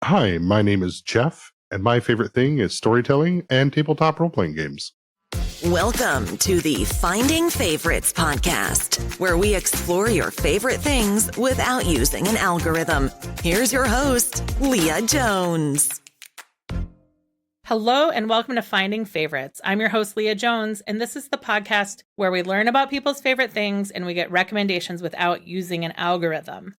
Hi, my name is Jeph, and my favorite thing is storytelling and tabletop role-playing games. Welcome to the Finding Favorites podcast, where we explore your favorite things without using an algorithm. Here's your host, Leah Jones. Hello and welcome to Finding Favorites. I'm your host, Leah Jones, and this is the podcast where we learn about people's favorite things and we get recommendations without using an algorithm.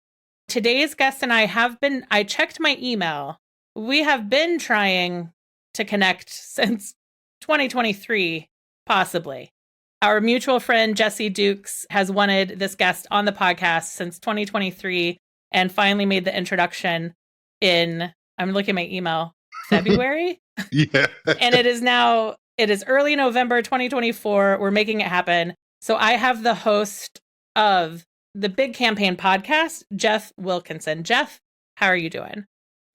Today's guest and I checked my email. We have been trying to connect since 2023, possibly. Our mutual friend, Jessie Dukes, has wanted this guest on the podcast since 2023 and finally made the introduction I'm looking at my email, February? Yeah. And it is early November 2024. We're making it happen. So I have the host of the Big Campaign podcast, Jeph Wilkinson. Jeph, how are you doing?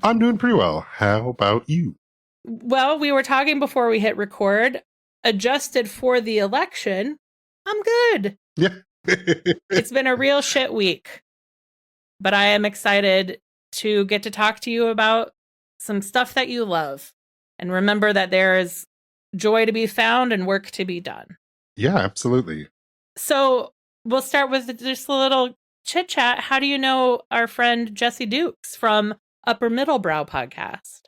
I'm doing pretty well. How about you? Well, we were talking before we hit record. Adjusted for the election, I'm good. Yeah. It's been a real shit week. But I am excited to get to talk to you about some stuff that you love. And remember that there is joy to be found and work to be done. Yeah, absolutely. So we'll start with just a little chit chat. How do you know our friend Jessie Dukes from Upper Middlebrow podcast?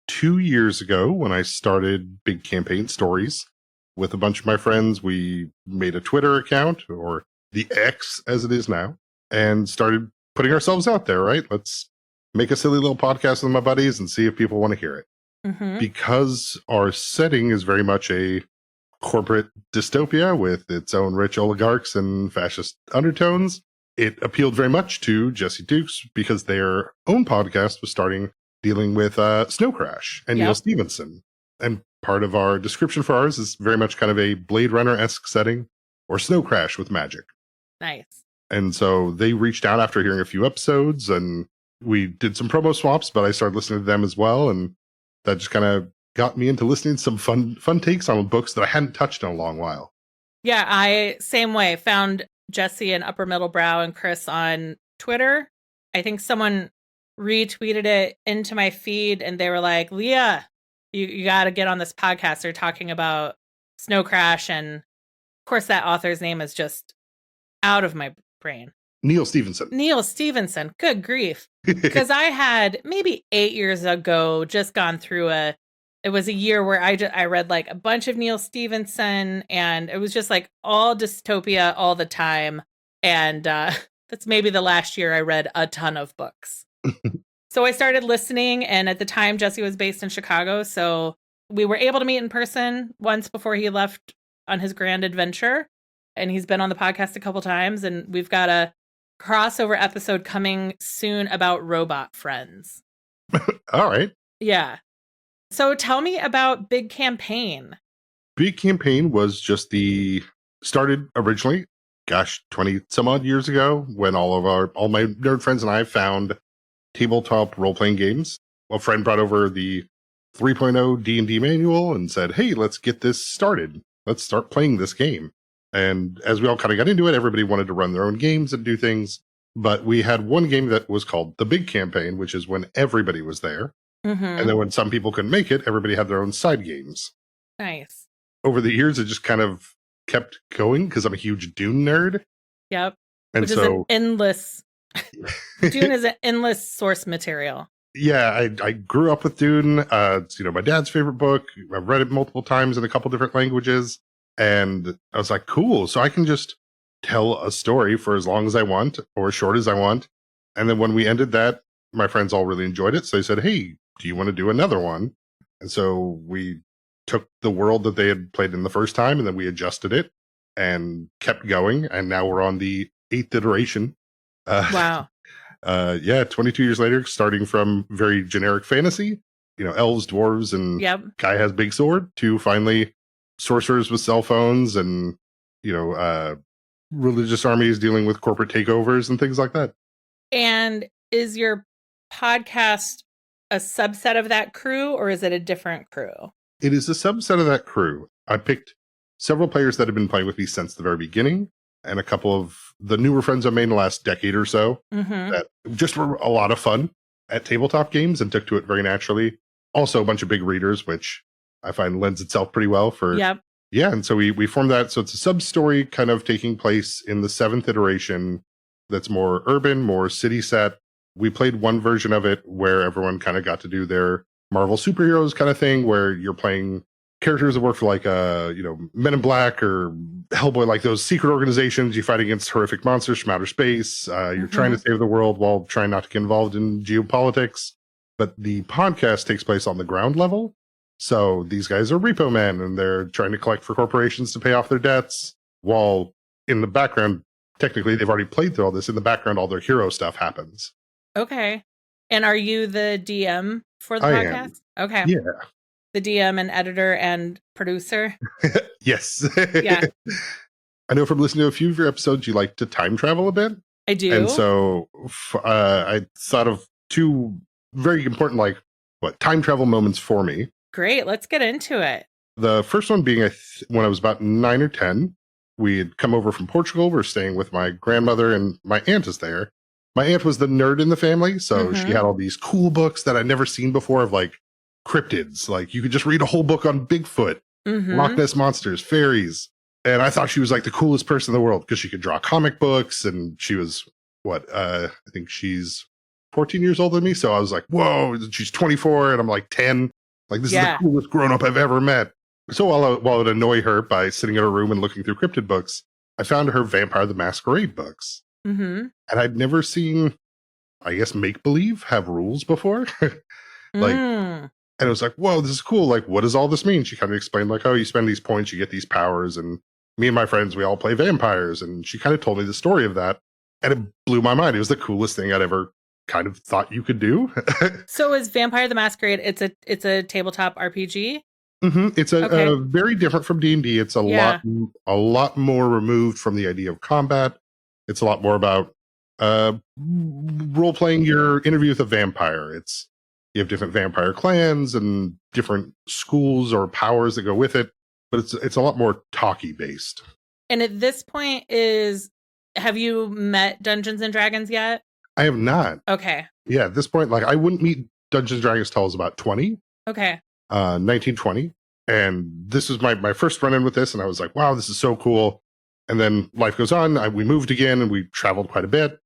2 years ago, when I started Big Campaign Stories with a bunch of my friends, we made a Twitter account, or the X as it is now, and started putting ourselves out there, right? Let's make a silly little podcast with my buddies and see if people want to hear it. Mm-hmm. Because our setting is very much a corporate dystopia with its own rich oligarchs and fascist undertones, it appealed very much to Jessie Dukes because their own podcast was dealing with Snow Crash and Neil Stephenson. And part of our description for ours is very much kind of a Blade Runner-esque setting, or Snow Crash with magic. Nice. And so they reached out after hearing a few episodes, and we did some promo swaps, but I started listening to them as well, and that just kind of got me into listening to some fun takes on books that I hadn't touched in a long while. Yeah, I, same way, found Jessie and Upper Middlebrow and Chris on Twitter. I think someone retweeted it into my feed, and they were like, Leah, you got to get on this podcast. They're talking about Snow Crash, and of course that author's name is just out of my brain. Neil Stephenson. Good grief. Because I had maybe 8 years ago just gone through it was a year where I read like a bunch of Neil Stephenson, and it was just like all dystopia all the time. And that's maybe the last year I read a ton of books. So I started listening, and at the time Jessie was based in Chicago. So we were able to meet in person once before he left on his grand adventure. And he's been on the podcast a couple times, and we've got a crossover episode coming soon about robot friends. All right. Yeah. So tell me about Big Campaign. Big Campaign was just started originally, 20 some odd years ago, when all my nerd friends and I found tabletop role-playing games. A friend brought over the 3.0 D&D manual and said, hey, let's get this started. Let's start playing this game. And as we all kind of got into it, everybody wanted to run their own games and do things. But we had one game that was called the Big Campaign, which is when everybody was there. Mm-hmm. And then when some people couldn't make it, everybody had their own side games. Nice. Over the years, it just kind of kept going because I'm a huge Dune nerd. Yep. And Which is an endless... Dune is an endless source material. Yeah, I grew up with Dune. It's, my dad's favorite book. I've read it multiple times in a couple different languages. And I was like, cool. So I can just tell a story for as long as I want or as short as I want. And then when we ended that, my friends all really enjoyed it. So they said, hey, do you want to do another one? And so we took the world that they had played in the first time, and then we adjusted it and kept going. And now we're on the 8th iteration. Wow. 22 years later, starting from very generic fantasy, elves, dwarves, and guy has big sword, to finally sorcerers with cell phones and, religious armies dealing with corporate takeovers and things like that. And is your podcast a subset of that crew, or is it a different crew? It is a subset of that crew. I picked several players that have been playing with me since the very beginning, and a couple of the newer friends I've made in the last decade or so that just were a lot of fun. at tabletop games and took to it very naturally. Also a bunch of big readers, which I find lends itself pretty well for. Yep. Yeah. And so we formed that. So it's a sub story kind of taking place in the 7th iteration that's more urban, more city set. We played one version of it where everyone kind of got to do their Marvel superheroes kind of thing, where you're playing characters that work for like Men in Black or Hellboy, like those secret organizations. You fight against horrific monsters from outer space. You're trying to save the world while trying not to get involved in geopolitics. But the podcast takes place on the ground level. So these guys are repo men and they're trying to collect for corporations to pay off their debts, while in the background, technically they've already played through all this. In the background, all their hero stuff happens. Okay. And are you the DM for the I podcast? am. Okay. Yeah. The DM and editor and producer? Yes. Yeah. I know from listening to a few of your episodes, you like to time travel a bit. I do. And so I thought of two very important, time travel moments for me. Great. Let's get into it. The first one being when I was about 9 or 10, we had come over from Portugal. We're staying with my grandmother and my aunt is there. My aunt was the nerd in the family. So she had all these cool books that I'd never seen before of like cryptids. Like you could just read a whole book on Bigfoot, Loch Ness monsters, fairies. And I thought she was like the coolest person in the world because she could draw comic books. And she was I think she's 14 years older than me. So I was like, whoa, she's 24 and I'm like 10. Like this is the coolest grown up I've ever met. So while I would annoy her by sitting in her room and looking through cryptid books, I found her Vampire the Masquerade books. And I'd never seen, I guess, make-believe have rules before. And it was like, whoa, this is cool. Like, what does all this mean? She kind of explained like, oh, you spend these points, you get these powers. And me and my friends, we all play vampires. And she kind of told me the story of that. And it blew my mind. It was the coolest thing I'd ever kind of thought you could do. So is Vampire the Masquerade, it's a tabletop RPG? It's a very different from D&D. It's a lot more removed from the idea of combat. It's a lot more about role playing your interview with a vampire. You have different vampire clans and different schools or powers that go with it, but it's a lot more talky based. And at this point have you met Dungeons and Dragons yet? I have not. Okay. Yeah, at this point, like I wouldn't meet Dungeons and Dragons till I was about 20. Okay. 1920. And this was my first run in with this. And I was like, wow, this is so cool. And then life goes on. We moved again and we traveled quite a bit.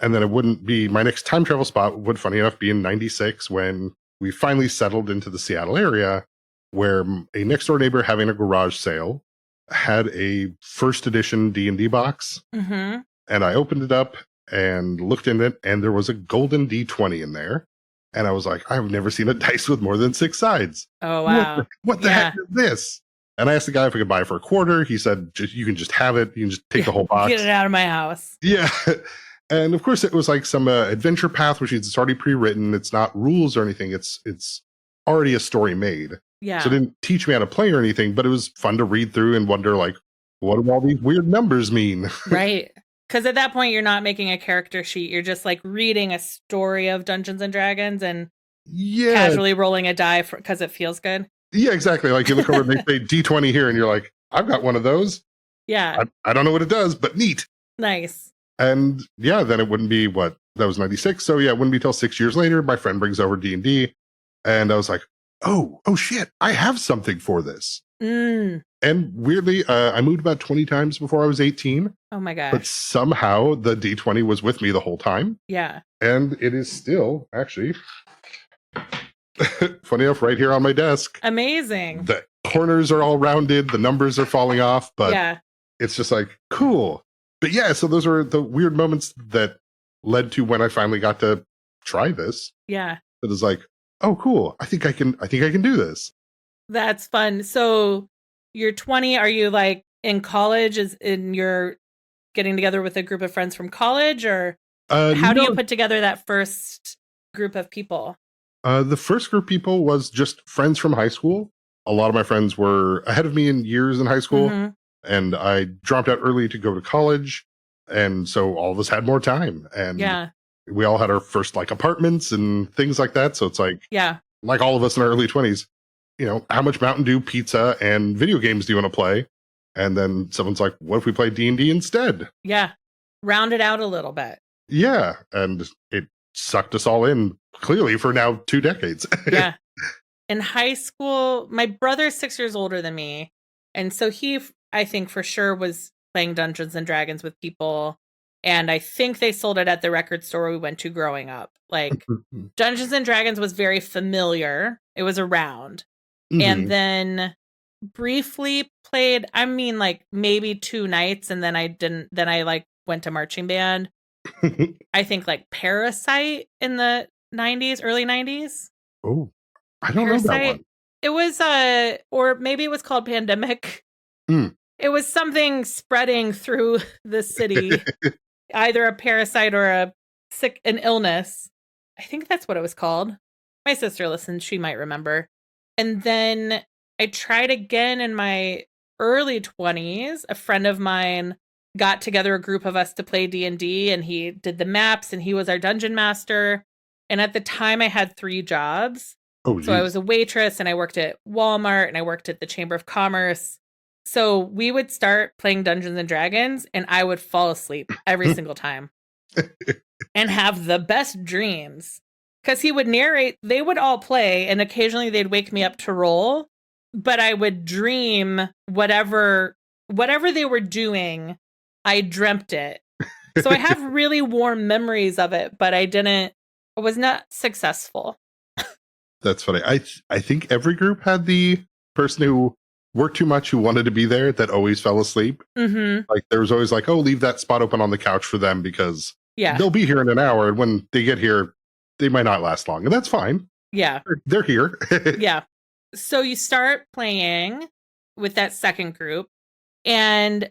And then it wouldn't be my next time travel spot would, funny enough, be in 96 when we finally settled into the Seattle area, where a next door neighbor having a garage sale had a first edition D&D box. And I opened it up and looked in it, and there was a golden D20 in there. And I was like, I've never seen a dice with more than 6 sides. Oh, wow. What the heck is this? And I asked the guy if I could buy it for $25. He said, you can just have it. You can just take the whole box. Get it out of my house. Yeah. And of course, it was like some adventure path, which is already pre-written. It's not rules or anything. It's already a story made. Yeah. So it didn't teach me how to play or anything, but it was fun to read through and wonder, like, what do all these weird numbers mean? Right. Because at that point, you're not making a character sheet. You're just like reading a story of Dungeons and Dragons and casually rolling a die because it feels good. Yeah, exactly. Like you look over and they say D20 here and you're like, I've got one of those. Yeah. I don't know what it does, but neat. Nice. And yeah, then it wouldn't be that was 96. So yeah, it wouldn't be till 6 years later. My friend brings over D&D and I was like, oh shit, I have something for this. And weirdly, I moved about 20 times before I was 18. Oh my gosh. But somehow the D20 was with me the whole time. Yeah. And it is still, actually, funny enough, right here on my desk. Amazing. The corners are all rounded. The numbers are falling off. But it's just like, cool. But yeah, so those are the weird moments that led to when I finally got to try this. Yeah. It was like, oh, cool. I think I can do this. That's fun. So you're 20. Are you like in college? You're getting together with a group of friends from college, or how do you put together that first group of people? The first group of people was just friends from high school. A lot of my friends were ahead of me in years in high school, and I dropped out early to go to college. And so all of us had more time, and we all had our first like apartments and things like that. So it's like, like all of us in our early 20s, how much Mountain Dew, pizza, and video games do you want to play? And then someone's like, what if we play D&D instead? Yeah. Round it out a little bit. Yeah. And it sucked us all in clearly for now 2 decades. Yeah. In high school, my brother's 6 years older than me. And so he, I think for sure, was playing Dungeons and Dragons with people. And I think they sold it at the record store we went to growing up. Like Dungeons and Dragons was very familiar. It was around. And then briefly played, I mean, like maybe 2 nights. And then I like went to marching band. I think like Parasite in the 90s, early 90s. Oh, I don't know that one. It was or maybe it was called Pandemic. It was something spreading through the city, either a parasite or an illness. I think that's what it was called. My sister listens, she might remember. And then I tried again in my early 20s. A friend of mine got together a group of us to play D&D, and he did the maps, and he was our dungeon master. And at the time I had 3 jobs. Oh, so I was a waitress, and I worked at Walmart, and I worked at the Chamber of Commerce. So we would start playing Dungeons and Dragons, and I would fall asleep every single time and have the best dreams. Because he would narrate, they would all play, and occasionally they'd wake me up to roll, but I would dream whatever they were doing, I dreamt it. So I have really warm memories of it, but I was not successful. That's funny. I think every group had the person who worked too much, who wanted to be there, that always fell asleep. Like there was always like, oh, leave that spot open on the couch for them because they'll be here in an hour. And when they get here, they might not last long. And that's fine. Yeah. They're here. Yeah. So you start playing with that second group. And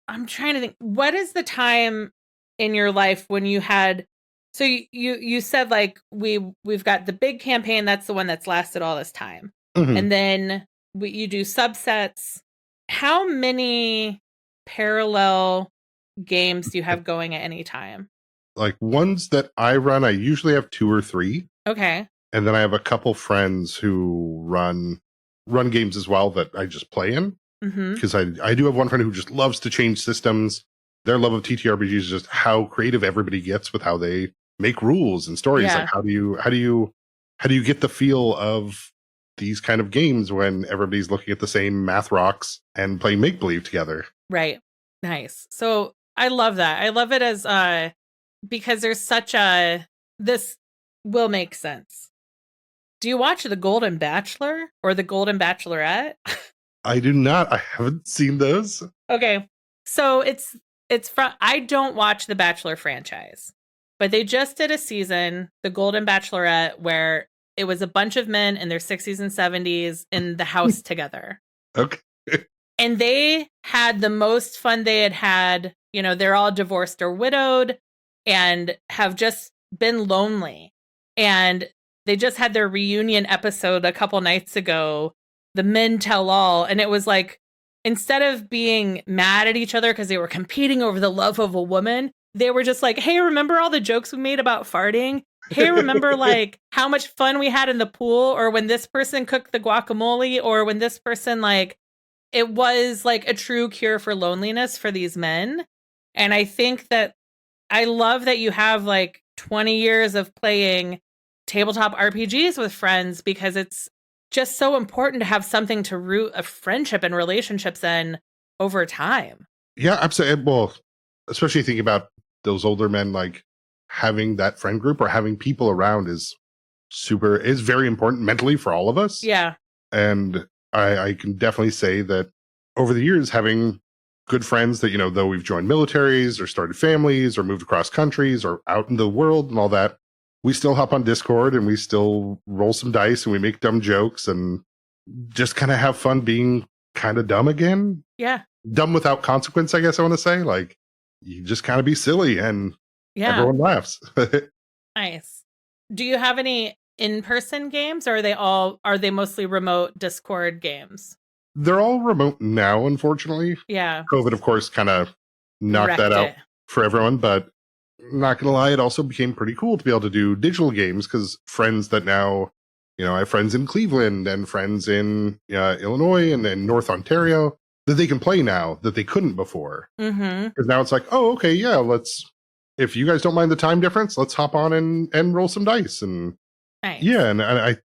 I'm trying to think, what is the time in your life when you had, so you said like, we've got the big campaign. That's the one that's lasted all this time. And then you do subsets. How many parallel games do you have going at any time? Like ones that I run, I usually have 2 or 3. Okay. And then I have a couple friends who run games as well that I just play in. Because I do have one friend who just loves to change systems. Their love of TTRPGs is just how creative everybody gets with how they make rules and stories. Yeah. Like how do you get the feel of these kind of games when everybody's looking at the same math rocks and playing make-believe together? Right. Nice. So I love that. I love it as because there's such this will make sense. Do you watch The Golden Bachelor or The Golden Bachelorette? I do not. I haven't seen those. Okay. So it's from, I don't watch the Bachelor franchise, but they just did a season, The Golden Bachelorette, where it was a bunch of men in their 60s and 70s in the house together. Okay. And they had the most fun they had. You know, they're all divorced or widowed and have just been lonely. And they just had their reunion episode a couple nights ago, The Men Tell All. And it was like, instead of being mad at each other because they were competing over the love of a woman, they were just like, hey, remember all the jokes we made about farting? Hey, remember like how much fun we had in the pool, or when this person cooked the guacamole, or when this person like, it was like a true cure for loneliness for these men. And I think that I love that you have like 20 years of playing tabletop RPGs with friends, because it's just so important to have something to root a friendship and relationships in over time. Yeah, absolutely. Well, especially thinking about those older men, like having that friend group or having people around is very important mentally for all of us. Yeah. And I can definitely say that over the years, having good friends that, you know, though we've joined militaries or started families or moved across countries or out in the world and all that, we still hop on Discord and we still roll some dice and we make dumb jokes and just kind of have fun being kind of dumb again. Yeah. Dumb without consequence, I guess I want to say. Like, you just kind of be silly and everyone laughs. Nice. Do you have any in-person games, or are they mostly remote Discord games? They're all remote now, unfortunately. Yeah. COVID, of course, kind of knocked that out for everyone, but not gonna lie, it also became pretty cool to be able to do digital games, because friends that now, you know, I have friends in Cleveland and friends in Illinois and in North Ontario that they can play now that they couldn't before. Because now it's like, oh, okay, yeah, let's if you guys don't mind the time difference, let's hop on and roll some dice. And Nice. yeah, and I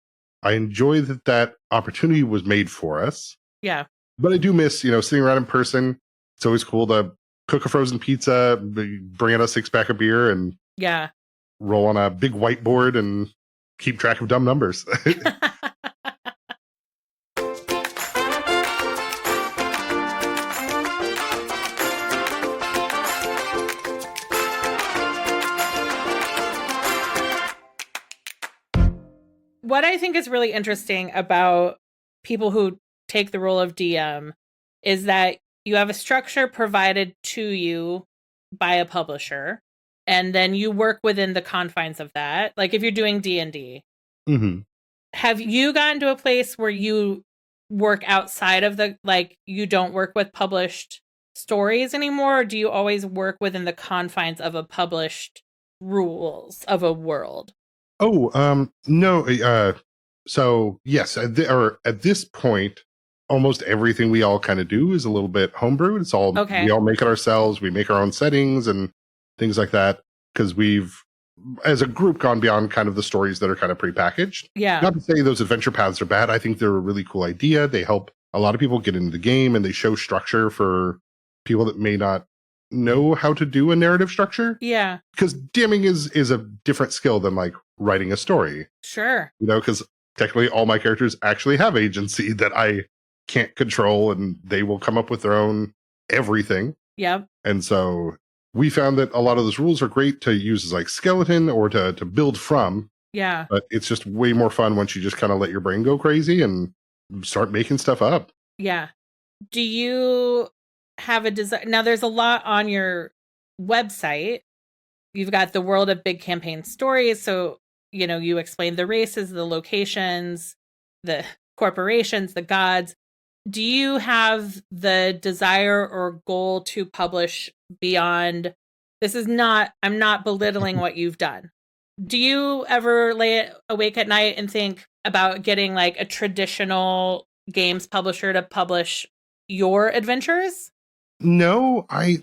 enjoy that opportunity was made for us. Yeah. But I do miss, sitting around in person. It's always cool to cook a frozen pizza, bring in a 6-pack of beer, and Yeah. roll on a big whiteboard and keep track of dumb numbers. What I think is really interesting about people who take the role of DM is that you have a structure provided to you by a publisher, and then you work within the confines of that. Like if you're doing D&D, Mm-hmm. have you gotten to a place where you work outside of you don't work with published stories anymore, or do you always work within the confines of a published rules of a world? Oh, no. So yes, at this point, almost everything we all kind of do is a little bit homebrewed. It's all Okay. we all make it ourselves. We make our own settings and things like that because we've, as a group, gone beyond kind of the stories that are kind of prepackaged. Yeah. Not to say those adventure paths are bad. I think they're a really cool idea. They help a lot of people get into the game, and they show structure for people that may not know how to do a narrative structure. Yeah. Because DMing is a different skill than like writing a story. Sure. Because technically all my characters actually have agency that I can't control, and they will come up with their own everything. Yep. And so we found that a lot of those rules are great to use as like skeleton or to build from. Yeah. But it's just way more fun once you just kind of let your brain go crazy and start making stuff up. Yeah. Do you have a design? Now, there's a lot on your website. You've got the world of big campaign stories. So, you explain the races, the locations, the corporations, the gods. Do you have the desire or goal to publish beyond? I'm not belittling what you've done. Do you ever lay awake at night and think about getting like a traditional games publisher to publish your adventures? No, I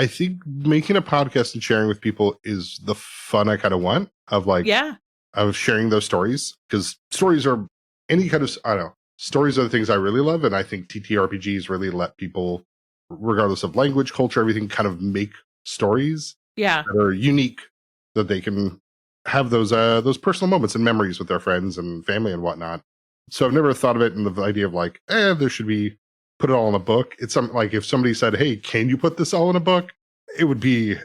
think making a podcast and sharing with people is the fun I kind of want of like, Yeah. of sharing those stories, because stories are any kind of, I don't know, stories are the things I really love. And I think TTRPGs really let people, regardless of language, culture, everything, kind of make stories Yeah. that are unique, that they can have those personal moments and memories with their friends and family and whatnot. So I've never thought of it in the idea of like, there should be, put it all in a book. It's something like if somebody said, hey, can you put this all in a book? It would be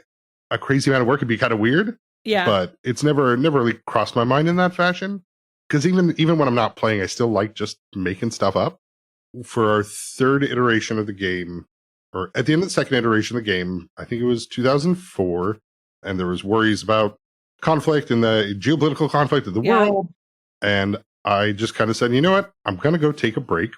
a crazy amount of work. It'd be kind of weird. Yeah. But it's never really crossed my mind in that fashion. Because even when I'm not playing, I still like just making stuff up. For our third iteration of the game, or at the end of the second iteration of the game, I think it was 2004, and there was worries about conflict and the geopolitical conflict of the world. And I just kind of said, you know what? I'm going to go take a break.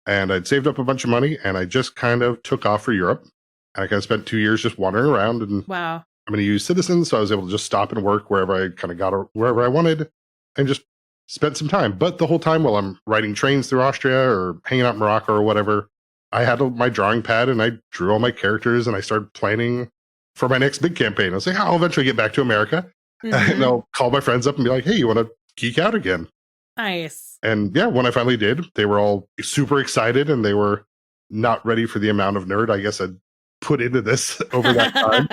And I'd saved up a bunch of money, and I just kind of took off for Europe. And I kind of spent 2 years just wandering around. And Wow. I'm going to use Citizens, so I was able to just stop and work wherever I kind of got wherever I wanted, and just spent some time. But the whole time while I'm riding trains through Austria or hanging out in Morocco or whatever, I had my drawing pad and I drew all my characters, and I started planning for my next big campaign. I was like, I'll eventually get back to America, and I'll call my friends up and be like, hey, you want to geek out again? Nice. And yeah, when I finally did, they were all super excited, and they were not ready for the amount of nerd I guess I'd put into this over that time.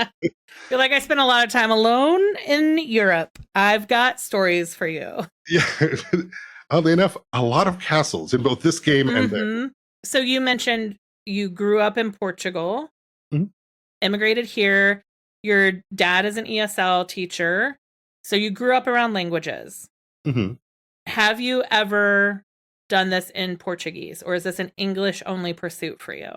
You're like, I spent a lot of time alone in Europe. I've got stories for you. Yeah. Oddly enough, a lot of castles in both this game and there. So you mentioned you grew up in Portugal, immigrated here. Your dad is an ESL teacher. So you grew up around languages. Mm-hmm. Have you ever done this in Portuguese, or is this an English only pursuit for you?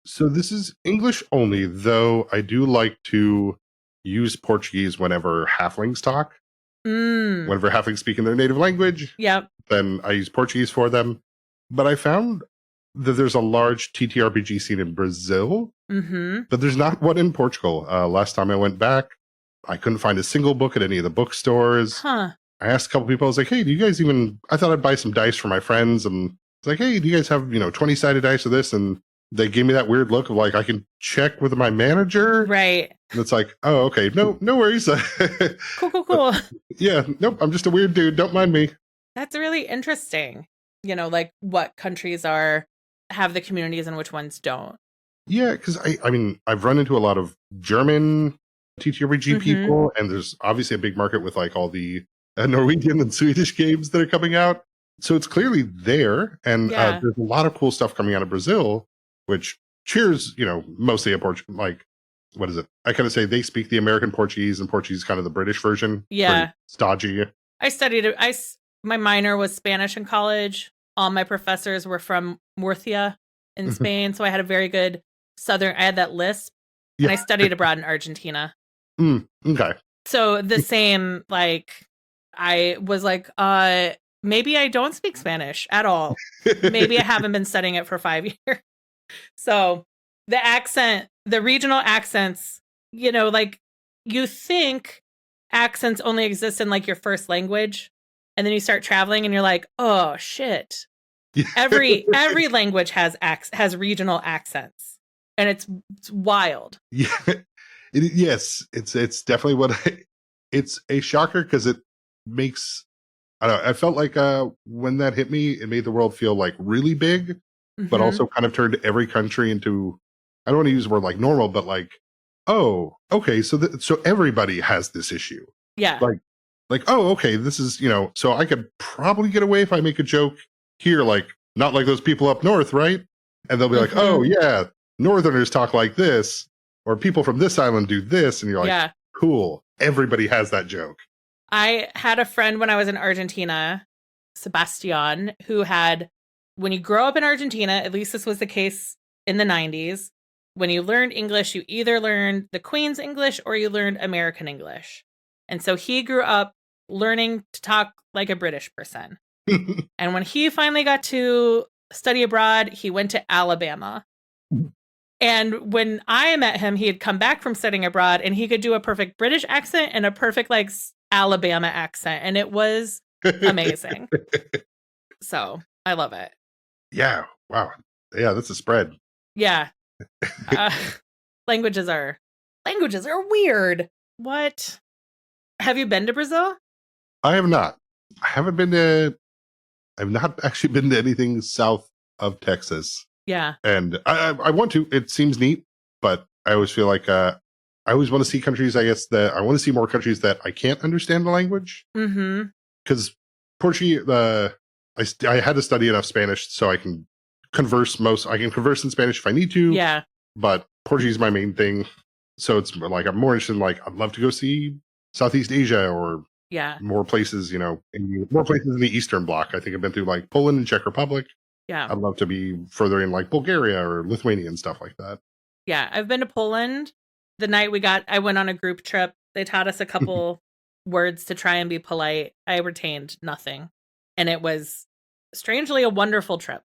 So this is English only, though I do like to use Portuguese whenever halflings talk. Whenever halflings speak in their native language, then I use Portuguese for them. But I found that there's a large TTRPG scene in Brazil, but there's not one in Portugal. Last time I went back, I couldn't find a single book at any of the bookstores. I asked a couple people, I was like, hey, do you guys I thought I'd buy some dice for my friends. And it's like, hey, do you guys have, 20-sided dice of this? And they gave me that weird look of like, I can check with my manager. Right. And it's like, oh, okay. No worries. Cool. Yeah. Nope. I'm just a weird dude. Don't mind me. That's really interesting. Like what countries have the communities and which ones don't. Yeah. Cause I mean, I've run into a lot of German TTRPG people, and there's obviously a big market with like all the Norwegian and Swedish games that are coming out. So it's clearly there. And Yeah. there's a lot of cool stuff coming out of Brazil, which cheers, mostly a like, what is it? I kind of say they speak the American Portuguese, and Portuguese is kind of the British version. Yeah. Pretty stodgy. I studied it. My minor was Spanish in college. All my professors were from Murcia in Spain. So I had a very good I had that lisp. Yeah. And I studied abroad in Argentina. Okay. So the same, like, I was like, maybe I don't speak Spanish at all. Maybe I haven't been studying it for 5 years. So the regional accents, like you think accents only exist in like your first language. And then you start traveling and you're like, oh shit. Every language has regional accents. And it's wild. Yeah. Yes. It's definitely it's a shocker because it makes, I don't know, I felt like when that hit me, it made the world feel like really big, but also kind of turned every country into, I don't want to use the word like normal, but like, oh, okay, so everybody has this issue. Yeah. Like, oh, okay, this is, so I could probably get away if I make a joke here, like, not like those people up north, right? And they'll be like, oh, yeah, Northerners talk like this, or people from this island do this. And you're like, yeah. Cool. Everybody has that joke. I had a friend when I was in Argentina, Sebastian, who had, when you grow up in Argentina, at least this was the case in the 90s, when you learned English, you either learned the Queen's English or you learned American English. And so he grew up learning to talk like a British person. And when he finally got to study abroad, he went to Alabama. And when I met him, he had come back from studying abroad and he could do a perfect British accent and a perfect like Alabama accent. And it was amazing. So I love it. Yeah. Wow. Yeah, that's a spread. Yeah. Languages are weird. What? Have you been to Brazil? I have not. I've not actually been to anything south of Texas. Yeah. And I want to. It seems neat, but I always feel like I always want to see countries, I guess, that I want to see more countries that I can't understand the language. Because Portuguese, I had to study enough Spanish so I can converse in Spanish if I need to. Yeah. But Portuguese is my main thing. So it's like, I'm more interested in like, I'd love to go see Southeast Asia or more places, more places in the Eastern Bloc. I think I've been through like Poland and Czech Republic. Yeah. I'd love to be further in like Bulgaria or Lithuania and stuff like that. Yeah. I've been to Poland. The night I went on a group trip. They taught us a couple words to try and be polite. I retained nothing. And it was strangely a wonderful trip.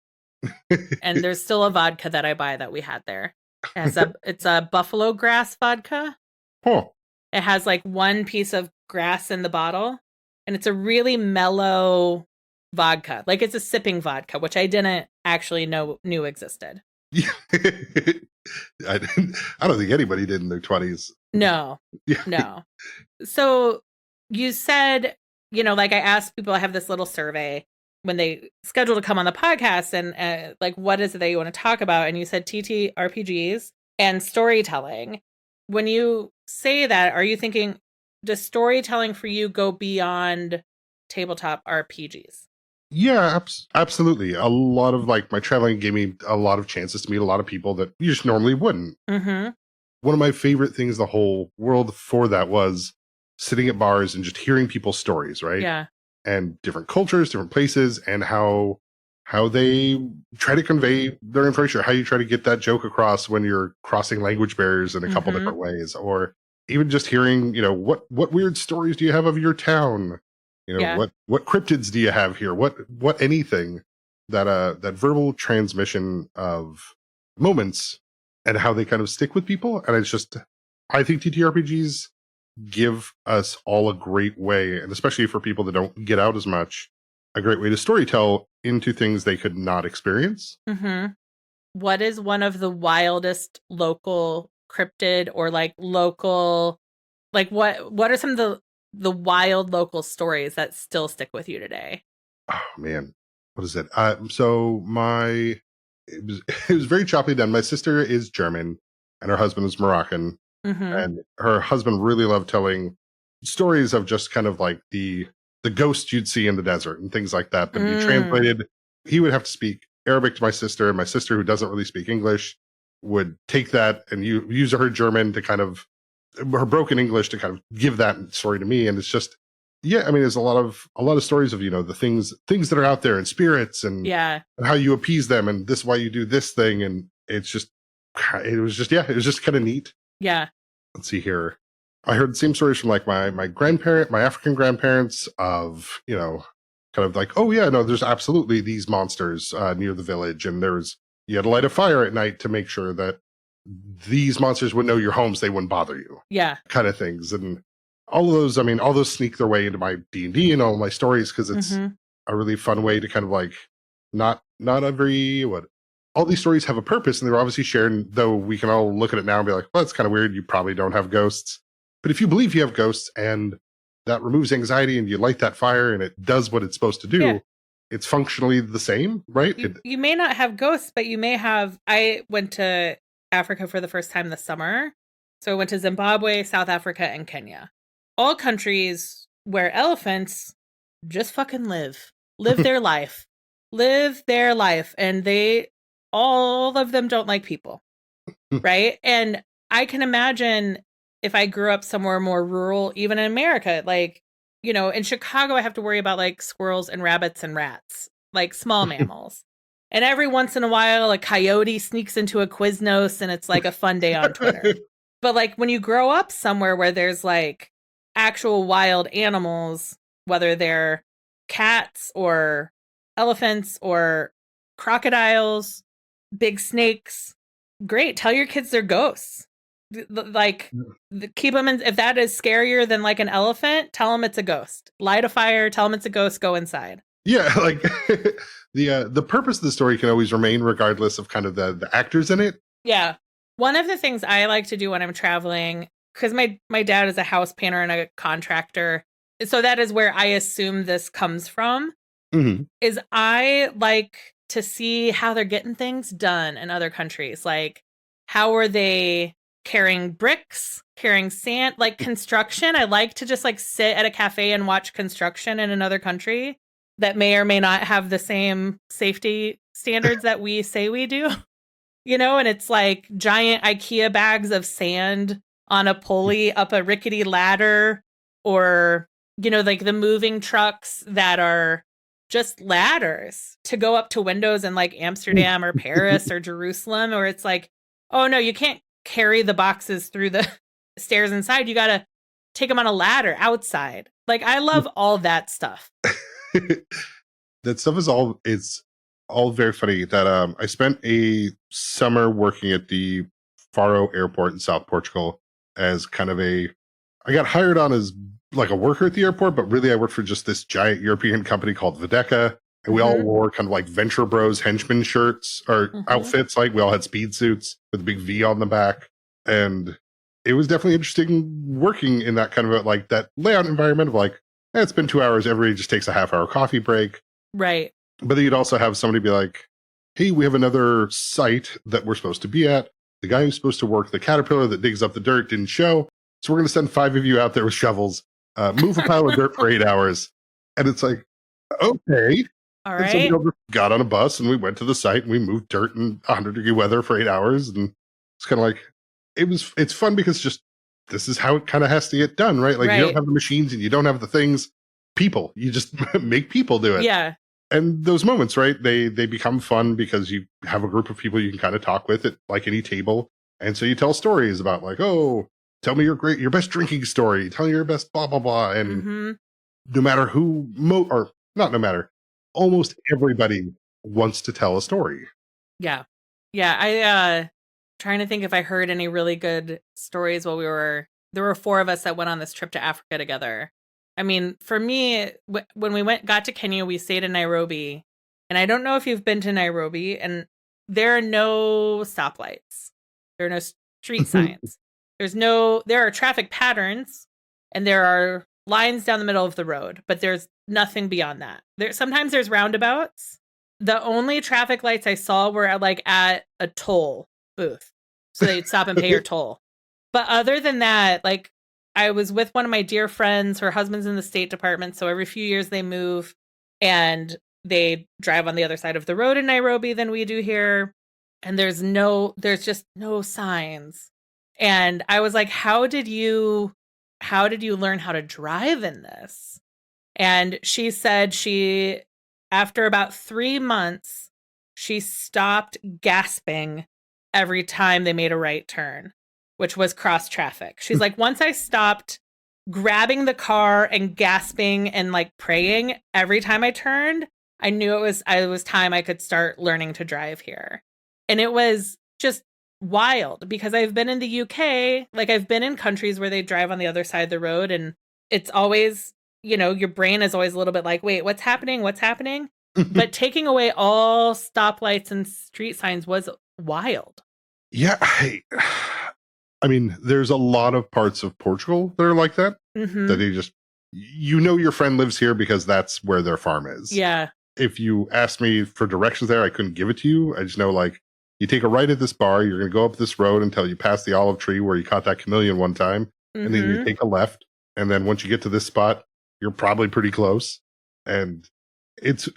And there's still a vodka that I buy that we had there. It's a buffalo grass vodka. Huh. It has like one piece of grass in the bottle. And it's a really mellow vodka. Like it's a sipping vodka, which I didn't actually knew existed. I don't think anybody did in their 20s. No. No. So you said, like I asked people, I have this little survey when they schedule to come on the podcast and like, what is it that you want to talk about? And you said TTRPGs and storytelling. When you say that, are you thinking, does storytelling for you go beyond tabletop RPGs? Yeah, absolutely. A lot of like my traveling gave me a lot of chances to meet a lot of people that you just normally wouldn't. One of my favorite things the whole world for that was sitting at bars and just hearing people's stories, right? Yeah. And different cultures, different places, and how they try to convey their information, or how you try to get that joke across when you're crossing language barriers in a couple different ways, or even just hearing, what weird stories do you have of your town? What cryptids do you have here? What anything that verbal transmission of moments and how they kind of stick with people. And it's just, I think TTRPGs give us all a great way, and especially for people that don't get out as much, a great way to storytell into things they could not experience. what is one of the wildest local cryptid or like local, like what are some of the wild local stories that still stick with you today? Oh man, what is it? So it was it was very choppy done. My sister is German, and her husband is Moroccan, Mm-hmm. and her husband really loved telling stories of just kind of like the ghosts you'd see in the desert and things like that. But he translated. He would have to speak Arabic to my sister, and my sister, who doesn't really speak English, would take that and use her German to kind of her broken English to kind of give that story to me. And it's just, yeah, I mean, there's a lot of stories of, the things that are out there and spirits and Yeah. how you appease them. And this is why you do this thing. And it was just kind of neat. Yeah. Let's see here. I heard the same stories from like my my African grandparents of, kind of like, oh yeah, no, there's absolutely these monsters near the village. And you had to light a fire at night to make sure that these monsters would know your homes. They wouldn't bother you. Yeah. Kind of things. And all of those, I mean, all those sneak their way into my D&D and all my stories because it's a really fun way to kind of like not every all these stories have a purpose and they're obviously shared, though we can all look at it now and be like, well, it's kind of weird. You probably don't have ghosts. But if you believe you have ghosts and that removes anxiety and you light that fire and it does what it's supposed to do, it's functionally the same, right? You may not have ghosts, but you may have. I went to Africa for the first time this summer. So I went to Zimbabwe, South Africa, and Kenya. All countries where elephants just fucking live their life, and all of them don't like people, right? And I can imagine if I grew up somewhere more rural, even in America, like, in Chicago, I have to worry about like squirrels and rabbits and rats, like small mammals. And every once in a while, a coyote sneaks into a Quiznos and it's like a fun day on Twitter. But like when you grow up somewhere where there's like actual wild animals, whether they're cats or elephants or crocodiles, big snakes, great. Tell your kids they're ghosts. Keep them in. If that is scarier than like an elephant, tell them it's a ghost. Light a fire, tell them it's a ghost, go inside. Yeah, like the purpose of the story can always remain regardless of kind of the actors in it. Yeah. One of the things I like to do when I'm traveling, because my dad is a house painter and a contractor, so that is where I assume this comes from, is I like to see how they're getting things done in other countries. Like, how are they carrying bricks, carrying sand, like construction? I like to just like sit at a cafe and watch construction in another country that may or may not have the same safety standards that we say we do, and it's like giant IKEA bags of sand on a pulley up a rickety ladder, or, like the moving trucks that are just ladders to go up to windows in like Amsterdam or Paris or Jerusalem, or it's like, oh no, you can't carry the boxes through the stairs inside. You got to take them on a ladder outside. Like, I love all that stuff. That stuff is all very funny. That I spent a summer working at the Faro airport in South Portugal as kind of I got hired on as like a worker at the airport, but really I worked for just this giant European company called Vedeka. And we all wore kind of like Venture Bros henchman shirts or outfits. Like we all had speed suits with a big V on the back. And it was definitely interesting working in that kind of like that layout environment of like, it's been 2 hours. Everybody just takes a half-hour coffee break. Right. But then you'd also have somebody be like, hey, we have another site that we're supposed to be at. The guy who's supposed to work the caterpillar that digs up the dirt didn't show. So we're going to send 5 of you out there with shovels, move a pile of dirt for 8 hours. And it's like, okay. All right. And so we got on a bus and we went to the site and we moved dirt in 100-degree weather for 8 hours. And it's kind of like, it's fun because just this is how it kind of has to get done, right? Like you don't have the machines and you don't have the things. People, you just make people do it. Yeah. And those moments, right? They become fun because you have a group of people you can kind of talk with at like any table. And so you tell stories about like, oh, tell me your best drinking story. Tell me your best blah, blah, blah. And no matter who, or not no matter, almost everybody wants to tell a story. Yeah. Yeah. I trying to think if I heard any really good stories while there were 4 of us that went on this trip to Africa together. I mean, for me, when we got to Kenya, we stayed in Nairobi. And I don't know if you've been to Nairobi, and there are no stoplights. There are no street signs. There are traffic patterns, and there are lines down the middle of the road, but there's nothing beyond that. Sometimes there's roundabouts. The only traffic lights I saw were at a toll booth. So they'd stop and pay your toll. But other than that, I was with one of my dear friends, her husband's in the State Department. So every few years they move and they drive on the other side of the road in Nairobi than we do here. And there's just no signs. And I was like, how did you learn how to drive in this? And she said after about 3 months, she stopped gasping every time they made a right turn, which was cross traffic. She's like, once I stopped grabbing the car and gasping and praying every time I turned, I knew it was time I could start learning to drive here. And it was just wild because I've been in the UK, I've been in countries where they drive on the other side of the road, and it's always, your brain is always a little bit wait, what's happening? What's happening? But taking away all stoplights and street signs was wild. Yeah. I mean, there's a lot of parts of Portugal that are like that. Mm-hmm. That they just, your friend lives here because that's where their farm is. Yeah. If you asked me for directions there, I couldn't give it to you. I just know, you take a right at this bar, you're going to go up this road until you pass the olive tree where you caught that chameleon one time. Mm-hmm. And then you take a left. And then once you get to this spot, you're probably pretty close. And it's,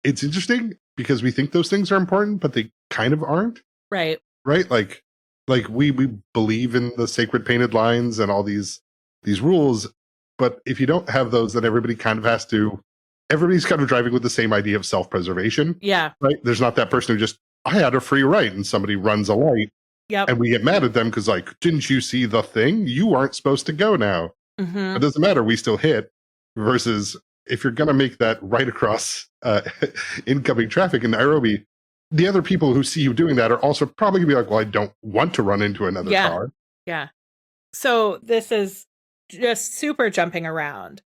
it's interesting because we think those things are important, but they kind of aren't. Right. Right. We believe in the sacred painted lines and all these rules. But if you don't have those, then everybody's kind of driving with the same idea of self-preservation. Yeah. Right. There's not that person who just, I had a free right and somebody runs a light. Yep. And we get mad at them because didn't you see the thing? You aren't supposed to go now. Mm-hmm. It doesn't matter. We still hit. Versus if you're going to make that right across incoming traffic in Nairobi, the other people who see you doing that are also probably going to be well, I don't want to run into another car. Yeah. So this is just super jumping around.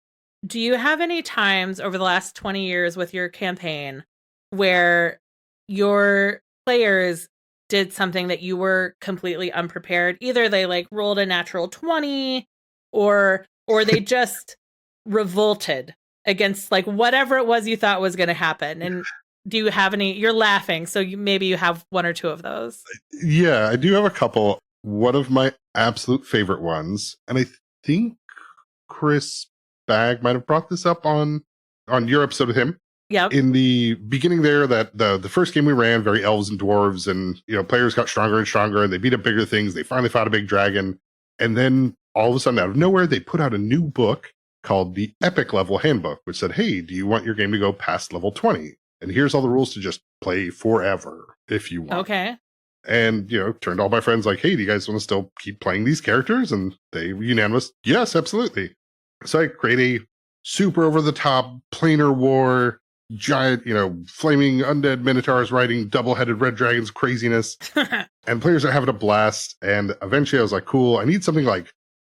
Do you have any times over the last 20 years with your campaign where your players did something that you were completely unprepared? Either they rolled a natural 20 or they just revolted against whatever it was you thought was going to happen. And do you have any? You're laughing, so maybe you have one or two of those. Yeah, I do have a couple. One of my absolute favorite ones, and I think Chris Bagg might have brought this up on your episode with him. Yeah. In the beginning there, that the first game we ran, very elves and dwarves, and players got stronger and stronger, and they beat up bigger things. They finally fought a big dragon, and then all of a sudden, out of nowhere, they put out a new book called the Epic Level Handbook, which said, "Hey, do you want your game to go past level 20? And here's all the rules to just play forever if you want." Okay. And turned all my friends hey, do you guys want to still keep playing these characters? And they unanimous, yes, absolutely. So I create a super over the top planar war. Giant, flaming undead minotaurs riding double-headed red dragons craziness. And players are having a blast. And eventually I was like, cool, I need something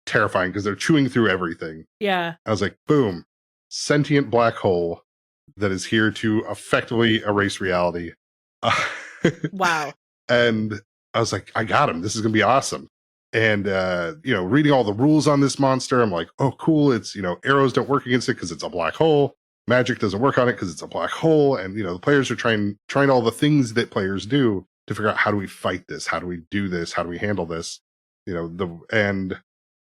terrifying because they're chewing through everything. Yeah. I was like, boom, sentient black hole that is here to effectively erase reality. Wow. And I was like, I got him. This is going to be awesome. And, reading all the rules on this monster, I'm like, oh, cool. It's, arrows don't work against it because it's a black hole. Magic doesn't work on it because it's a black hole. And, the players are trying all the things that players do to figure out, how do we fight this? How do we do this? How do we handle this?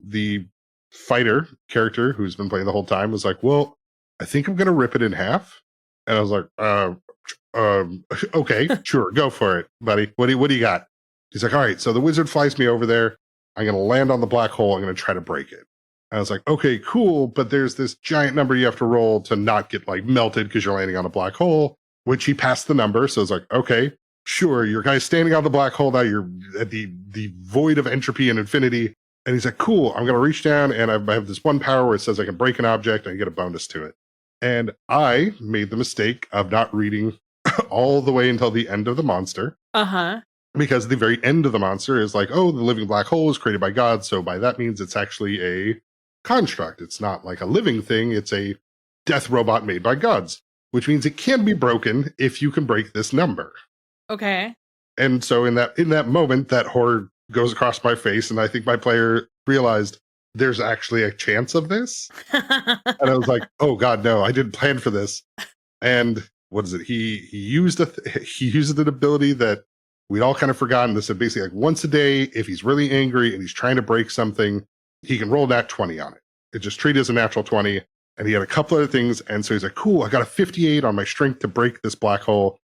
The fighter character who's been playing the whole time was like, well, I think I'm going to rip it in half. And I was like, okay, sure. Go for it, buddy. What do you got? He's like, all right. So the wizard flies me over there. I'm going to land on the black hole. I'm going to try to break it. I was like, okay, cool. But there's this giant number you have to roll to not get melted because you're landing on a black hole, which he passed the number. So I was like, okay, sure. Your guy's standing on the black hole now. You're at the void of entropy and infinity. And he's like, cool. I'm going to reach down and I have this one power where it says I can break an object and I get a bonus to it. And I made the mistake of not reading all the way until the end of the monster. Uh-huh. Because the very end of the monster is the living black hole is created by God. So by that means it's actually a construct. It's not a living thing. It's a death robot made by gods, which means it can be broken if you can break this number. Okay. And so in that moment, that horror goes across my face, and I think my player realized there's actually a chance of this. And I was like, oh God, no, I didn't plan for this. And what is it? He used he used an ability that we'd all kind of forgotten. This is basically like once a day, if he's really angry and he's trying to break something, he can roll that 20 on it. It just treated as a natural 20. And he had a couple other things. And so he's like, cool, I got a 58 on my strength to break this black hole.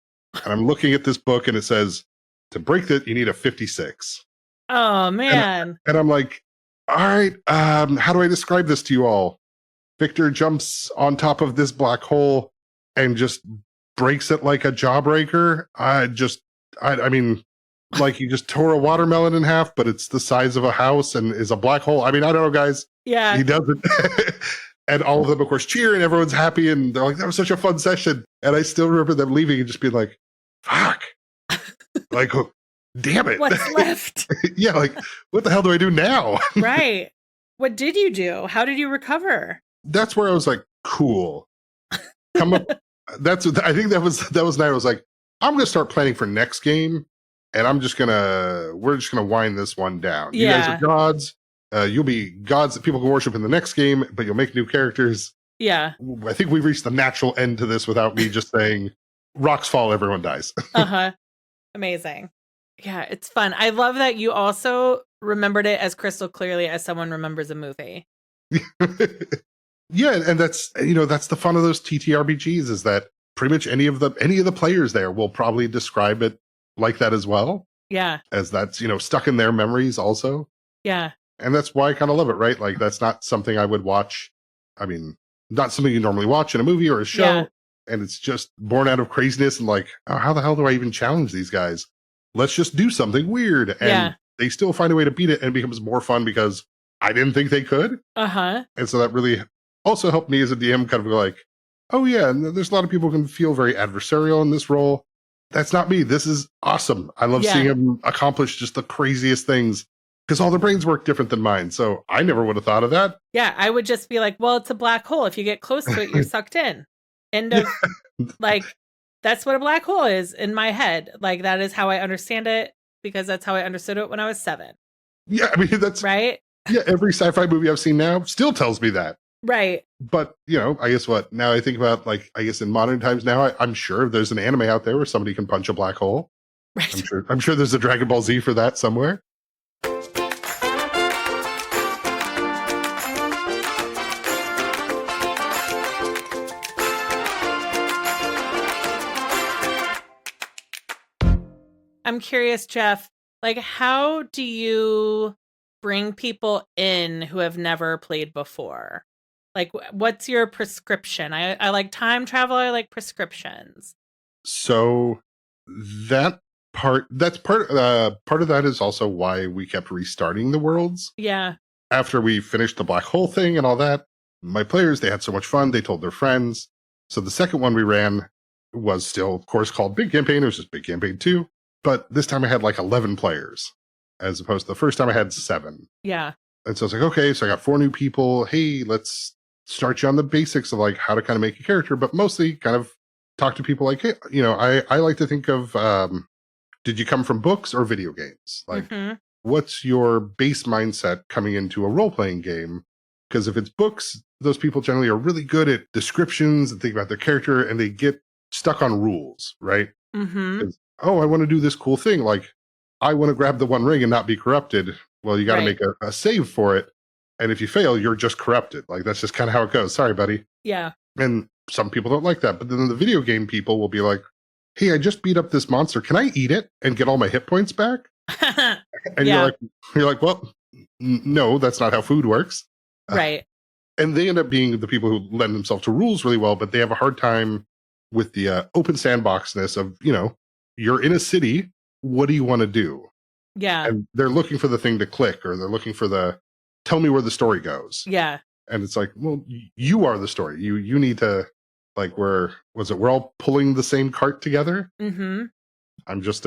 And I'm looking at this book and it says, to break that, you need a 56. Oh man. And I'm like, all right, how do I describe this to you all? Victor jumps on top of this black hole and just breaks it like a jawbreaker. I mean, like you just tore a watermelon in half, but it's the size of a house and is a black hole. I mean, I don't know, guys. Yeah. He does it. And all of them, of course, cheer and everyone's happy. And they're like, that was such a fun session. And I still remember them leaving and just being like, fuck. Like, oh, damn it. What's left? Yeah, like, what the hell do I do now? Right. What did you do? How did you recover? That's where I was like, cool. Come up. I think that was the night I was like, I'm gonna start planning for next game, and we're just gonna wind this one down. You guys are gods. You'll be gods that people can worship in the next game, but you'll make new characters. Yeah. I think we've reached the natural end to this without me just saying rocks fall, everyone dies. Uh-huh. Amazing. Yeah, it's fun. I love that you also remembered it as crystal clearly as someone remembers a movie. Yeah, and that's the fun of those TTRPGs is that pretty much any of the players there will probably describe it like that as well. Yeah. As that's, stuck in their memories also. Yeah. And that's why I kind of love it, right? Like that's not something I would watch. I mean, not something you normally watch in a movie or a show. Yeah. And it's just born out of craziness and like, oh, how the hell do I even challenge these guys? Let's just do something weird. And they still find a way to beat it and it becomes more fun because I didn't think they could. Uh-huh. And so that really also helped me as a DM kind of go like, oh yeah, and there's a lot of people who can feel very adversarial in this role. That's not me. This is awesome. I love seeing them accomplish just the craziest things because all their brains work different than mine. So I never would have thought of that. Yeah, I would just be like, well, it's a black hole. If you get close to it, you're sucked in. End of, like, that's what a black hole is in my head. Like, that is how I understand it because that's how I understood it when I was 7. Yeah, I mean, that's right. Yeah, every sci-fi movie I've seen now still tells me that. Right. But, I guess what? Now I think about, like, I guess in modern times now, I'm sure there's an anime out there where somebody can punch a black hole. Right. I'm sure there's a Dragon Ball Z for that somewhere. I'm curious, Jeph, like, how do you bring people in who have never played before? Like, what's your prescription? I like time travel. I like prescriptions. So that's part of that is also why we kept restarting the worlds. Yeah. After we finished the black hole thing and all that, my players, they had so much fun. They told their friends. So the second one we ran was still, of course, called Big Campaign. It was just Big Campaign 2. But this time I had like 11 players as opposed to the first time I had 7. Yeah. And so I was like, okay, so I got 4 new people. Hey, let's start you on the basics of like how to kind of make a character, but mostly kind of talk to people like, hey, I like to think of, did you come from books or video games? Like, what's your base mindset coming into a role-playing game? Because if it's books, those people generally are really good at descriptions and think about their character and they get stuck on rules, right? Mm-hmm. Oh, I want to do this cool thing. Like, I want to grab the one ring and not be corrupted. Well, you got to make a save for it. And if you fail, you're just corrupted. Like, that's just kind of how it goes. Sorry, buddy. Yeah. And some people don't like that. But then the video game people will be like, hey, I just beat up this monster. Can I eat it and get all my hit points back? And you're like, well, no, that's not how food works. Right. And they end up being the people who lend themselves to rules really well, but they have a hard time with the open sandboxness of, you're in a city. What do you want to do? Yeah. And they're looking for the thing to click, or they're looking for tell me where the story goes. Yeah. And it's like, well, you are the story. You need to, like, we're all pulling the same cart together. Mm-hmm. I'm just,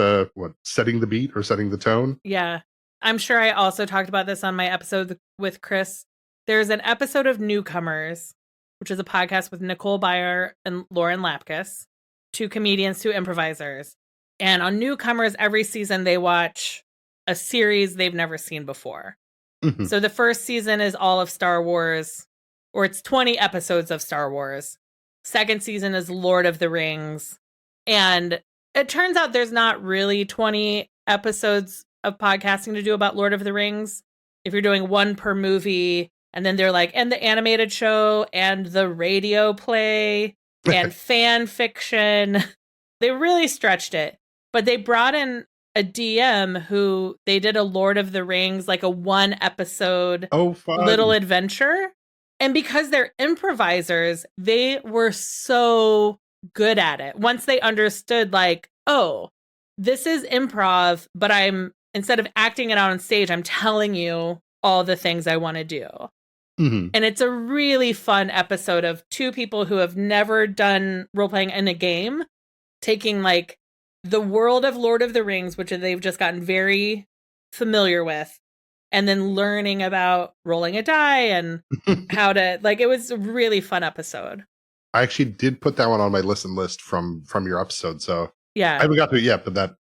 setting the beat or setting the tone. Yeah. I'm sure I also talked about this on my episode with Chris. There's an episode of Newcomers, which is a podcast with Nicole Byer and Lauren Lapkus, 2 comedians, 2 improvisers. And on newcomers, every season they watch a series they've never seen before. Mhm. So the first season is all of Star Wars, or it's 20 episodes of Star Wars. Second season is Lord of the Rings. And it turns out there's not really 20 episodes of podcasting to do about Lord of the Rings. If you're doing one per movie, and then they're like, and the animated show, and the radio play, and fan fiction. They really stretched it. But they brought in a DM who they did a Lord of the Rings, like a 1 episode Oh, fun. little adventure. And because they're improvisers, they were so good at it. Once they understood, like, oh, this is improv, but instead of acting it out on stage, I'm telling you all the things I want to do. Mhm. And it's a really fun episode of 2 people who have never done role playing in a game, taking like the world of Lord of the Rings, which they've just gotten very familiar with, and then learning about rolling a die and how to, like, it was a really fun episode. I actually did put that one on my listen list from your episode, so I Yeah. haven't got to it yet, but that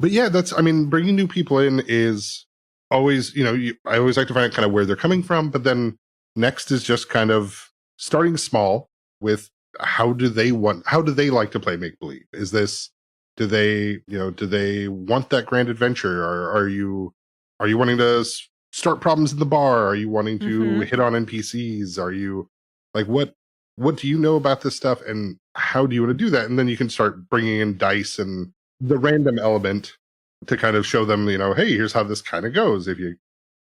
but yeah, I mean, bringing new people in is always, I always like to find out kind of where they're coming from, but then next is just kind of starting small with how do they like to play make believe? Do they want that grand adventure, or are you wanting to start problems in the bar? Are you wanting to Mhm. hit on NPCs? Are you like, what do you know about this stuff, and how do you want to do that? And then you can start bringing in dice and the random element to kind of show them, hey, here's how this kind of goes. If you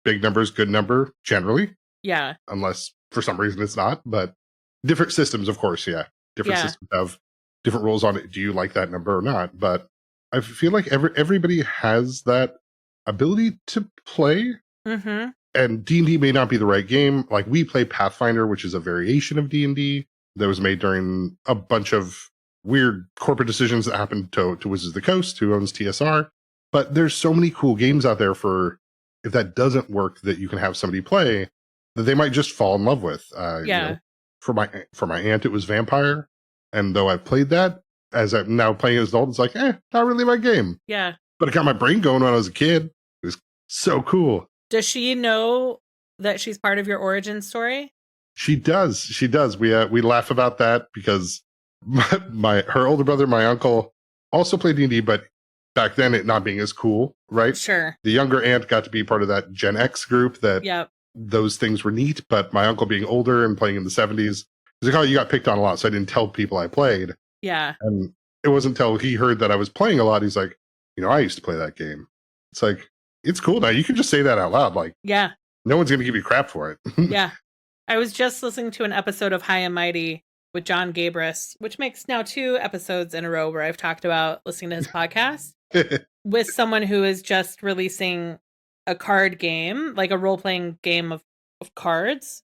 big numbers, good number generally, Yeah. unless for some reason it's not. But different systems, of course, yeah, different Yeah. systems have different rules on it. Do you like that number or not? But I feel like everybody has that ability to play. Mm-hmm. And D&D may not be the right game. Like, we play Pathfinder, which is a variation of D&D that was made during a bunch of weird corporate decisions that happened to Wizards of the Coast, who owns TSR. But there's so many cool games out there for, if that doesn't work, that you can have somebody play that they might just fall in love with. Yeah. For my aunt, it was Vampire. And though I've played that, as I'm now playing as an adult, it's like, not really my game. Yeah. But it got my brain going when I was a kid. It was so cool. Does she know that she's part of your origin story? She does. She does. We laugh about that because her older brother, my uncle, also played D&D, but back then it not being as cool, right? Sure. The younger aunt got to be part of that Gen X group that Yep. those things were neat, but my uncle being older and playing in the 70s, he's like, oh, you got picked on a lot, so I didn't tell people I played. Yeah. And it wasn't until he heard that I was playing a lot, he's like, I used to play that game. It's like, it's cool now. You can just say that out loud. Like, Yeah. no one's going to give you crap for it. Yeah. I was just listening to an episode of High and Mighty with John Gabris, which makes now 2 episodes in a row where I've talked about listening to his podcast with someone who is just releasing a card game, like a role-playing game of cards.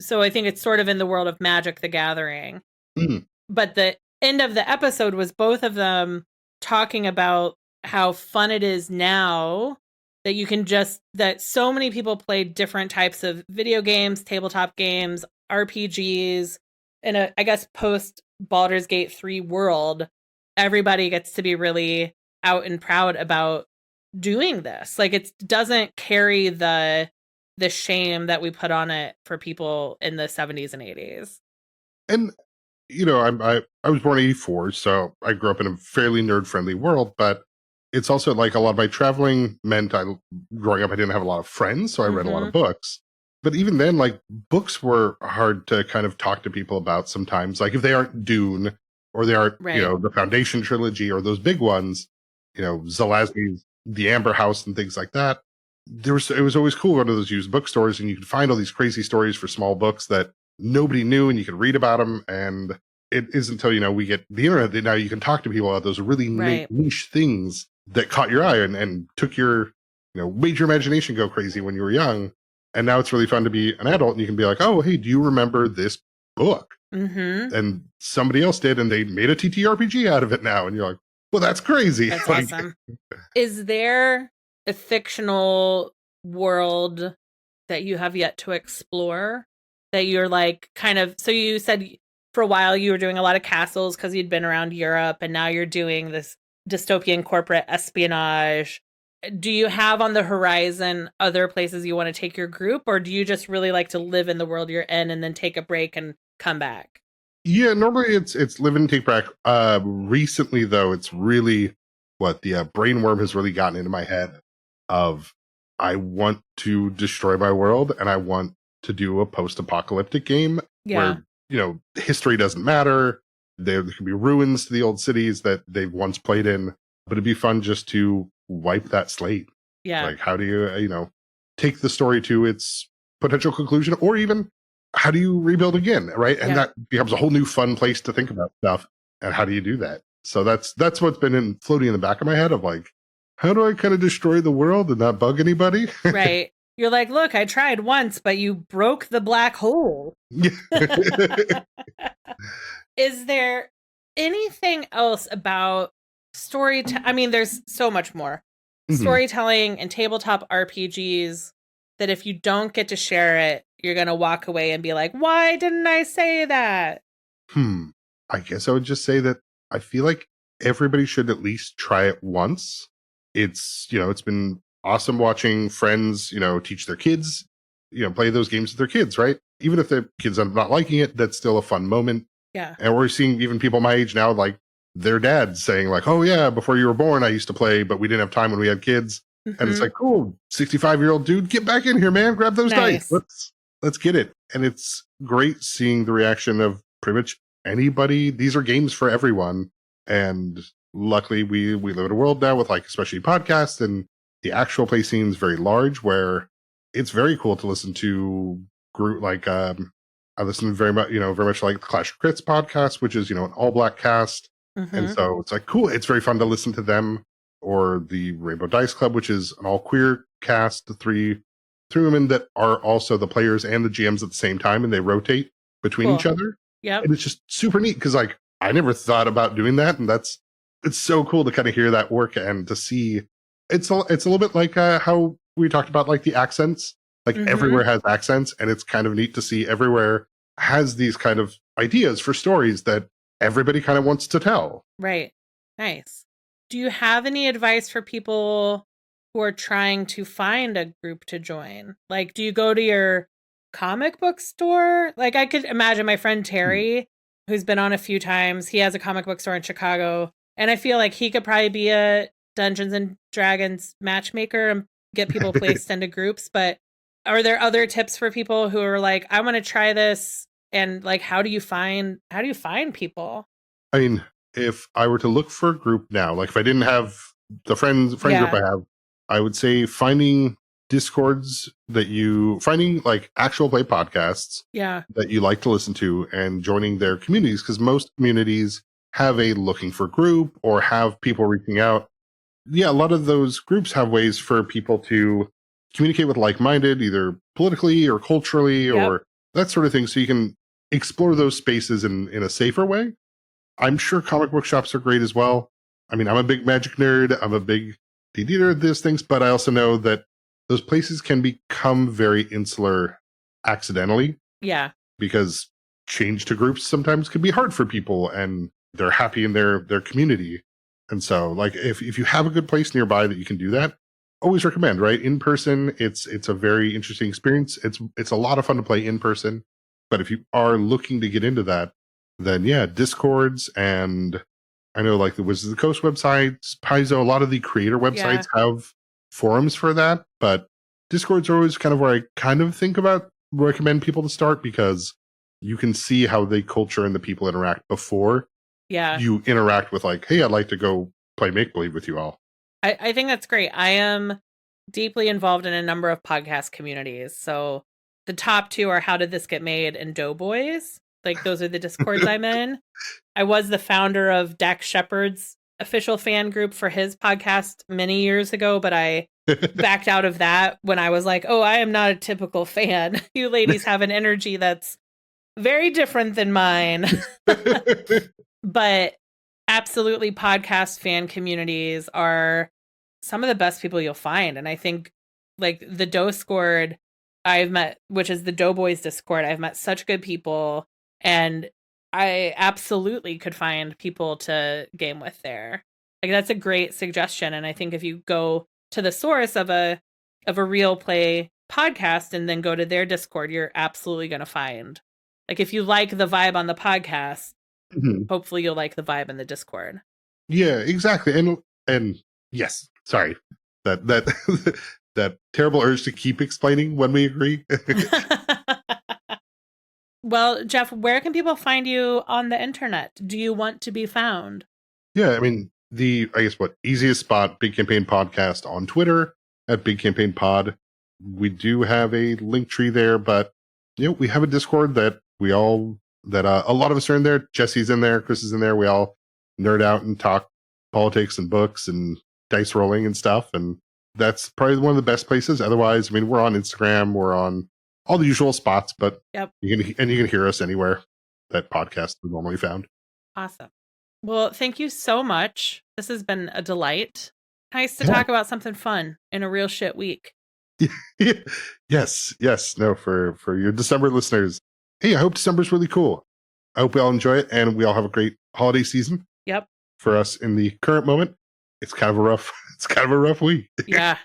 So I think it's sort of in the world of Magic the Gathering. Mm. But the end of the episode was both of them talking about how fun it is now that you can that so many people play different types of video games, tabletop games, RPGs, in I guess post Baldur's Gate 3 world. Everybody gets to be really out and proud about doing this. Like, it doesn't carry the shame that we put on it for people in the 70s and 80s. And I was born in 84, so I grew up in a fairly nerd-friendly world, but it's also like a lot of my traveling meant growing up, I didn't have a lot of friends, so I read a lot of books. But even then, like, books were hard to kind of talk to people about sometimes. Like, if they aren't Dune, or they aren't, Right. The Foundation trilogy, or those big ones, Zelazny's The Amber House and things like that. It was always cool going to those used bookstores, and you could find all these crazy stories for small books that nobody knew, and you could read about them. And it isn't until, we get the internet that now you can talk to people about those really Right. niche things that caught your eye and took your, made your imagination go crazy when you were young. And now it's really fun to be an adult, and you can be like, oh, hey, do you remember this book? Mm-hmm. And somebody else did, and they made a TTRPG out of it now. And you're like, well, that's crazy. That's Like, awesome. Is there a fictional world that you have yet to explore that you're like kind of, so you said for a while you were doing a lot of castles because you'd been around Europe, and now you're doing this dystopian corporate espionage. Do you have on the horizon other places you want to take your group, or do you just really like to live in the world you're in and then take a break and come back? Yeah, normally it's live and take back. Recently though, it's really what the brainworm has really gotten into my head of I want to destroy my world and I want to do a post-apocalyptic game Yeah. where, history doesn't matter. There can be ruins to the old cities that they've once played in, but it'd be fun just to wipe that slate. Yeah. Like, how do you, take the story to its potential conclusion, or even how do you rebuild again, right? And that becomes a whole new fun place to think about stuff. And how do you do that? So that's what's been floating in the back of my head of like, how do I kind of destroy the world and not bug anybody? Right. You're like, look, I tried once, but you broke the black hole. Is there anything else about storytelling? I mean, there's so much more. Storytelling and tabletop RPGs that if you don't get to share it, you're going to walk away and be like, why didn't I say that? I guess I would just say that I feel like everybody should at least try it once. It's, it's been awesome watching friends, teach their kids, play those games with their kids, right? Even if the kids are not liking it, that's still a fun moment. Yeah. And we're seeing even people my age now, like their dads saying like, oh yeah, before you were born, I used to play, but we didn't have time when we had kids. And it's like, cool, 65-year-old dude, get back in here, man. Grab those dice. Let's get it. And it's great seeing the reaction of pretty much anybody. These are games for everyone. And luckily we live in a world now with like, especially podcasts, and the actual play scene is very large, where it's very cool to listen to group like, I listen very much, very much like the Clash of Crits podcast, which is, an all black cast. And so it's like, cool. It's very fun to listen to them, or the Rainbow Dice Club, which is an all queer cast, the three women that are also the players and the GMs at the same time, and they rotate between each other. Yeah. And it's just super neat because like I never thought about doing that, and it's so cool to kind of hear that work and to see it's a little bit like how we talked about like the accents. Like everywhere has accents, and it's kind of neat to see everywhere has these kind of ideas for stories that everybody kind of wants to tell. Right. Nice. Do you have any advice for people who are trying to find a group to join? Like, do you go to your comic book store? Like, I could imagine my friend Terry, who's been on a few times, he has a comic book store in Chicago, and I feel like he could probably be a Dungeons and Dragons matchmaker and get people placed into groups. But are there other tips for people who are like, I want to try this? And like, how do you find people? I mean, if I were to look for a group now, like if I didn't have the friend group I have, I would say finding Discords finding like actual play podcasts that you like to listen to and joining their communities, because most communities have a looking for group or have people reaching out. Yeah, a lot of those groups have ways for people to communicate with like-minded, either politically or culturally or that sort of thing, so you can explore those spaces in a safer way. I'm sure comic book shops are great as well. I mean, I'm a big Magic nerd. I'm a big D&D nerd of these things, but I also know that those places can become very insular accidentally. Yeah. Because change to groups sometimes can be hard for people, and they're happy in their community. And so, like, if you have a good place nearby that you can do that, always recommend, right? In person, it's a very interesting experience. It's a lot of fun to play in person. But if you are looking to get into that, then yeah, Discords, and I know like the Wizards of the Coast websites, Paizo, a lot of the creator websites have forums for that. But Discords are always kind of where I kind of recommend people to start, because you can see how the culture and the people interact before you interact with like, hey, I'd like to go play make-believe with you all. I think that's great. I am deeply involved in a number of podcast communities. So the top two are How Did This Get Made and Doughboys. Like, those are the Discords I'm in. I was the founder of Dax Shepard's official fan group for his podcast many years ago, but I backed out of that when I was like, oh, I am not a typical fan. You ladies have an energy that's very different than mine. But absolutely, podcast fan communities are some of the best people you'll find. And I think like the Discord I've met, which is the Doughboys Discord, I've met such good people. And I absolutely could find people to game with there. Like, that's a great suggestion. And I think if you go to the source of a real play podcast and then go to their Discord, you're absolutely going to find, like, if you like the vibe on the podcast, hopefully you'll like the vibe in the Discord. Yeah, exactly. And yes, sorry, that that terrible urge to keep explaining when we agree. Well, Jeph, where can people find you on the internet? Do you want to be found? Yeah, I mean, easiest spot, Big Campaign Podcast on Twitter at Big Campaign Pod. We do have a link tree there, but we have a Discord that a lot of us are in there. Jesse's in there, Chris is in there. We all nerd out and talk politics and books and dice rolling and stuff. And that's probably one of the best places. Otherwise, I mean, we're on Instagram, we're on all the usual spots, but you can hear us anywhere that podcast is normally found. Awesome. Well, thank you so much. This has been a delight. Nice to talk about something fun in a real shit week. Yes. No, for your December listeners. Hey, I hope December's really cool. I hope we all enjoy it and we all have a great holiday season. Yep. For us in the current moment, it's kind of a rough week. Yeah.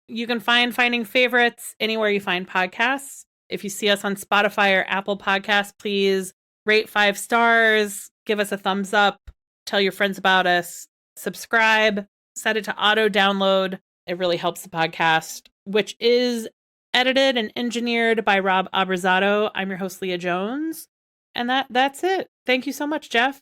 You can find Finding Favorites anywhere you find podcasts. If you see us on Spotify or Apple Podcasts, please rate 5 stars, give us a thumbs up, tell your friends about us, subscribe, set it to auto download. It really helps the podcast, which is edited and engineered by Rob Abrazato. I'm your host, Leah Jones. And that's it. Thank you so much, Jeph.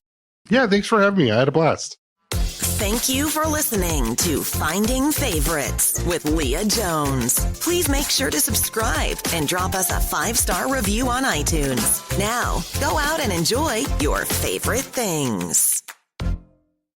Yeah, thanks for having me. I had a blast. Thank you for listening to Finding Favorites with Leah Jones. Please make sure to subscribe and drop us a 5-star review on iTunes. Now, go out and enjoy your favorite things.